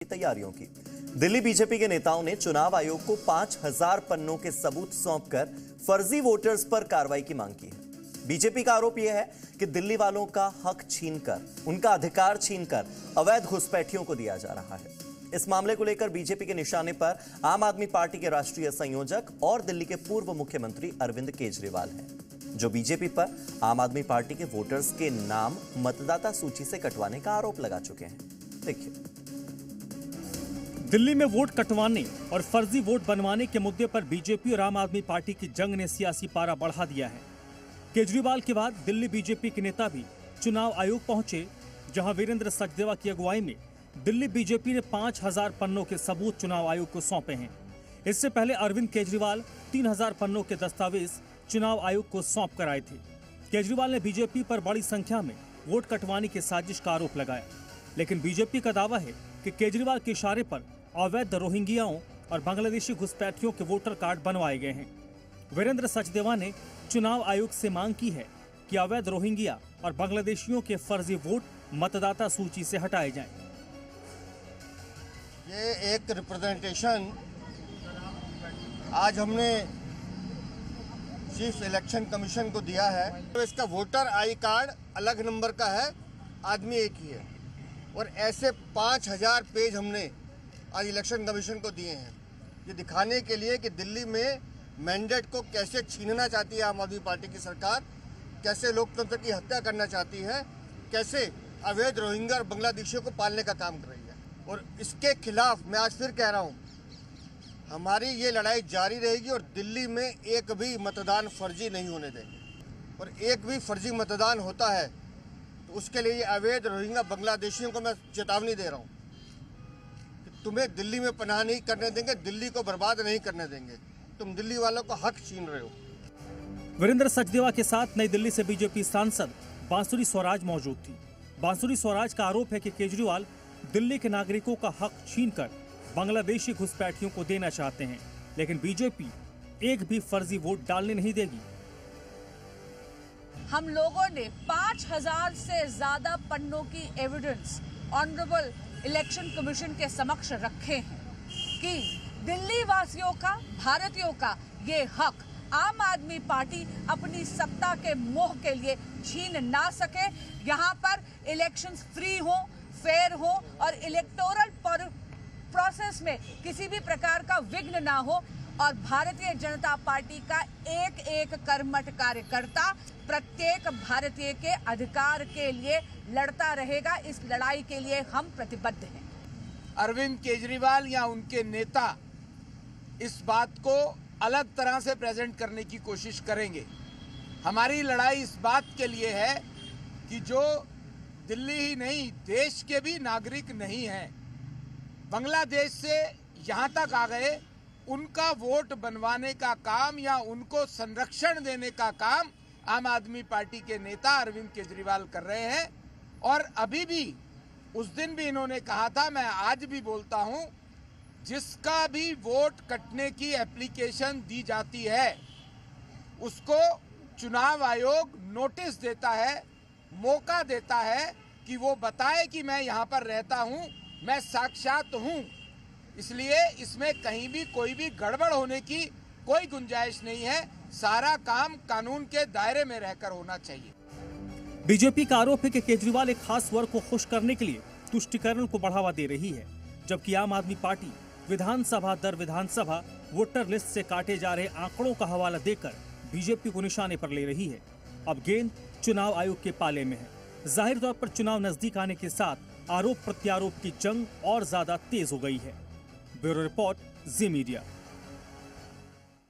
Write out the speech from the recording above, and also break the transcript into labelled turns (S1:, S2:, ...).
S1: तैयारियों की। दिल्ली बीजेपी के नेताओं ने चुनाव आयोग को 5000 पन्नों के सबूत सौंपकर फर्जी वोटर्स पर कार्रवाई की मांग की है। बीजेपी का आरोप यह है कि दिल्ली वालों का हक छीनकर, उनका अधिकार छीनकर अवैध घुसपैठियों को दिया जा रहा है। इस मामले को लेकर बीजेपी के निशाने पर आम आदमी पार्टी के राष्ट्रीय संयोजक और दिल्ली के पूर्व मुख्यमंत्री अरविंद केजरीवाल हैं, जो बीजेपी पर आम आदमी पार्टी के वोटर्स के नाम मतदाता सूची से कटवाने का आरोप लगा चुके हैं। देखिए,
S2: दिल्ली में वोट कटवाने और फर्जी वोट बनवाने के मुद्दे पर बीजेपी और आम आदमी पार्टी की जंग ने सियासी पारा बढ़ा दिया है। केजरीवाल के बाद दिल्ली बीजेपी के नेता भी चुनाव आयोग पहुंचे, जहां वीरेंद्र सचदेवा की अगुवाई में दिल्ली बीजेपी ने 5000 पन्नों के सबूत चुनाव आयोग को सौंपे हैं। इससे पहले अरविंद केजरीवाल 3000 पन्नों के दस्तावेज चुनाव आयोग को सौंप कर आए थे। केजरीवाल ने बीजेपी पर बड़ी संख्या में वोट कटवाने की साजिश का आरोप लगाया, लेकिन बीजेपी का दावा है कि केजरीवाल के इशारे पर अवैध रोहिंग्याओं और बांग्लादेशी घुसपैठियों के वोटर कार्ड बनवाए गए हैं। वीरेंद्र सचदेवा ने चुनाव आयोग से मांग की है कि अवैध रोहिंग्या और बांग्लादेशियों के फर्जी वोट मतदाता सूची से हटाए जाएं।
S3: ये एक रिप्रेजेंटेशन आज हमने चीफ इलेक्शन कमीशन को दिया है। तो इसका वोटर आई कार्ड अलग नंबर का है, आदमी एक ही है, और ऐसे 5000 पेज हमने आज इलेक्शन कमीशन को दिए हैं, ये दिखाने के लिए कि दिल्ली में मैंडेट को कैसे छीनना चाहती है आम आदमी पार्टी की सरकार, कैसे लोकतंत्र की हत्या करना चाहती है, कैसे अवैध रोहिंग्या और बांग्लादेशियों को पालने का काम कर रही है। और इसके खिलाफ मैं आज फिर कह रहा हूँ, हमारी ये लड़ाई जारी रहेगी और दिल्ली में एक भी मतदान फर्जी नहीं होने देंगे। और एक भी फर्जी मतदान होता है तो उसके लिए अवैध रोहिंग्या बांग्लादेशियों को मैं चेतावनी दे रहा हूँ कि तुम्हें दिल्ली में पनाह नहीं करने देंगे, दिल्ली को बर्बाद नहीं करने देंगे। तुम दिल्ली वालों का हक छीन रहे हो।
S2: वीरेंद्र सचदेवा के साथ नई दिल्ली से बीजेपी सांसद बांसुरी स्वराज मौजूद थी। बांसुरी स्वराज का आरोप है कि केजरीवाल दिल्ली के नागरिकों का हक छीनकर बांग्लादेशी घुसपैठियों को देना चाहते हैं, लेकिन बीजेपी एक भी फर्जी वोट डालने नहीं देगी।
S4: हम लोगों ने 5000 से ज्यादा पन्नों की एविडेंस ऑनरेबल इलेक्शन कमीशन के समक्ष रखे हैं कि दिल्ली वासियों का, भारतीयों का ये हक आम आदमी पार्टी अपनी सत्ता के मोह के लिए छीन ना सके। यहाँ पर इलेक्शंस फ्री हो, फेयर हो और इलेक्टोरल प्रोसेस में किसी भी प्रकार का विघ्न ना हो, और भारतीय जनता पार्टी का एक एक कर्मठ कार्यकर्ता प्रत्येक भारतीय के अधिकार के लिए लड़ता रहेगा। इस लड़ाई के लिए हम प्रतिबद्ध हैं।
S5: अरविंद केजरीवाल या उनके नेता इस बात को अलग तरह से प्रेजेंट करने की कोशिश करेंगे। हमारी लड़ाई इस बात के लिए है कि जो दिल्ली ही नहीं, देश के भी नागरिक नहीं हैं, बांग्लादेश से यहाँ तक आ गए, उनका वोट बनवाने का काम या उनको संरक्षण देने का काम आम आदमी पार्टी के नेता अरविंद केजरीवाल कर रहे हैं। और अभी भी, उस दिन भी इन्होंने कहा था, मैं आज भी बोलता हूं, जिसका भी वोट कटने की एप्लीकेशन दी जाती है उसको चुनाव आयोग नोटिस देता है, मौका देता है कि वो बताए कि मैं यहाँ पर रहता हूँ, मैं साक्षात हूँ। इसलिए इसमें कहीं भी कोई भी गड़बड़ होने की कोई गुंजाइश नहीं है। सारा काम कानून के दायरे में रहकर होना चाहिए।
S2: बीजेपी का आरोप है कि केजरीवाल एक खास वर्ग को खुश करने के लिए तुष्टीकरण को बढ़ावा दे रही है, जबकि आम आदमी पार्टी विधानसभा दर विधानसभा वोटर लिस्ट से काटे जा रहे आंकड़ों का हवाला देकर बीजेपी को निशाने पर ले रही है। अब गेंद चुनाव आयोग के पाले में है। जाहिर तौर पर चुनाव नजदीक आने के साथ आरोप प्रत्यारोप की जंग और ज्यादा तेज हो गई है। ब्यूरो रिपोर्ट, जी मीडिया।